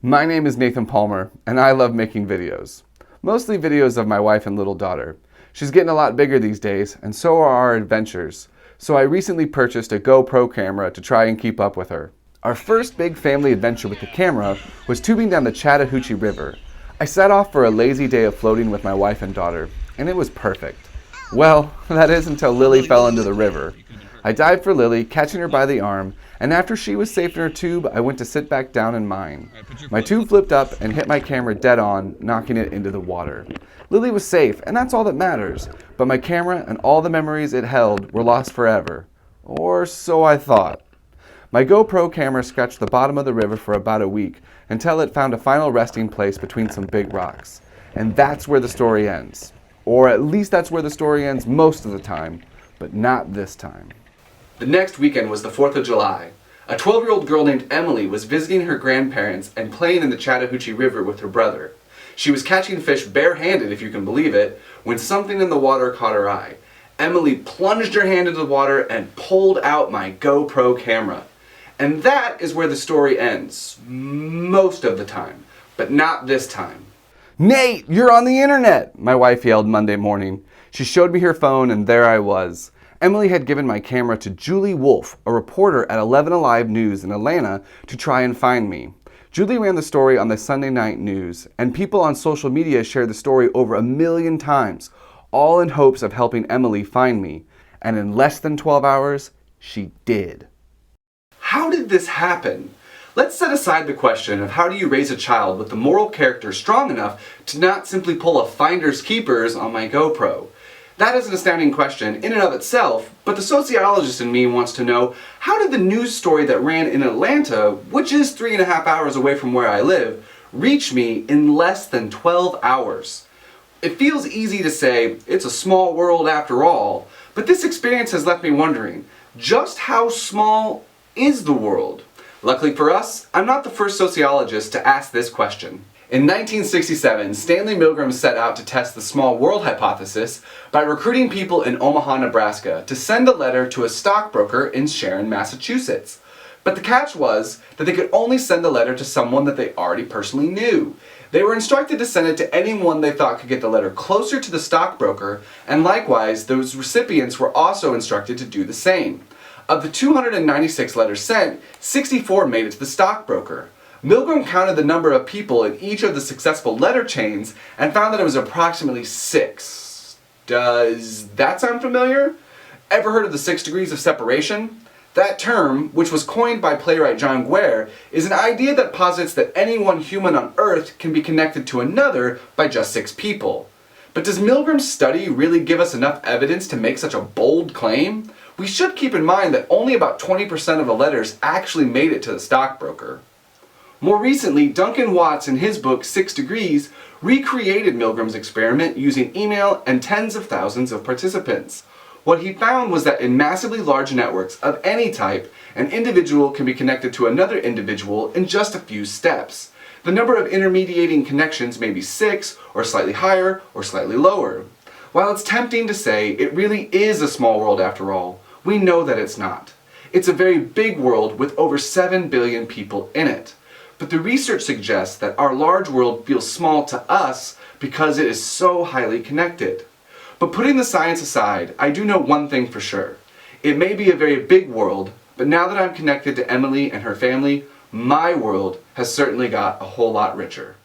My name is Nathan Palmer, and I love making videos. Mostly videos of my wife and little daughter. She's getting a lot bigger these days, and so are our adventures. So I recently purchased a GoPro camera to try and keep up with her. Our first big family adventure with the camera was tubing down the Chattahoochee River. I set off for a lazy day of floating with my wife and daughter, and it was perfect. Well, that is until Lily fell into the river. I dived for Lily, catching her by the arm, and after she was safe in her tube, I went to sit back down in mine. My tube flipped up and hit my camera dead on, knocking it into the water. Lily was safe, and that's all that matters, but my camera and all the memories it held were lost forever. Or so I thought. My GoPro camera scratched the bottom of the river for about a week until it found a final resting place between some big rocks. And that's where the story ends. Or at least that's where the story ends most of the time, but not this time. The next weekend was the 4th of July. A 12-year-old girl named Emily was visiting her grandparents and playing in the Chattahoochee River with her brother. She was catching fish barehanded, if you can believe it, when something in the water caught her eye. Emily plunged her hand into the water and pulled out my GoPro camera. And that is where the story ends, most of the time, but not this time. "Nate, you're on the internet!" my wife yelled Monday morning. She showed me her phone and there I was. Emily had given my camera to Julie Wolfe, a reporter at 11 Alive News in Atlanta, to try and find me. Julie ran the story on the Sunday night news, and people on social media shared the story over 1 million times, all in hopes of helping Emily find me. And in less than 12 hours, she did. How did this happen? Let's set aside the question of how do you raise a child with the moral character strong enough to not simply pull a finders keepers on my GoPro. That is an astounding question in and of itself, but the sociologist in me wants to know, how did the news story that ran in Atlanta, which is 3.5 hours away from where I live, reach me in less than 12 hours? It feels easy to say, it's a small world after all, but this experience has left me wondering, just how small is the world? Luckily for us, I'm not the first sociologist to ask this question. In 1967, Stanley Milgram set out to test the small world hypothesis by recruiting people in Omaha, Nebraska to send a letter to a stockbroker in Sharon, Massachusetts. But the catch was that they could only send the letter to someone that they already personally knew. They were instructed to send it to anyone they thought could get the letter closer to the stockbroker, and likewise, those recipients were also instructed to do the same. Of the 296 letters sent, 64 made it to the stockbroker. Milgram counted the number of people in each of the successful letter chains and found that it was approximately 6. Does that sound familiar? Ever heard of the 6 degrees of separation? That term, which was coined by playwright John Guare, is an idea that posits that any one human on Earth can be connected to another by just 6 people. But does Milgram's study really give us enough evidence to make such a bold claim? We should keep in mind that only about 20% of the letters actually made it to the stockbroker. More recently, Duncan Watts in his book 6 Degrees recreated Milgram's experiment using email and tens of thousands of participants. What he found was that in massively large networks of any type, an individual can be connected to another individual in just a few steps. The number of intermediating connections may be 6, or slightly higher, or slightly lower. While it's tempting to say it really is a small world after all, we know that it's not. It's a very big world with over 7 billion people in it. But the research suggests that our large world feels small to us because it is so highly connected. But putting the science aside, I do know one thing for sure. It may be a very big world, but now that I'm connected to Emily and her family, my world has certainly got a whole lot richer.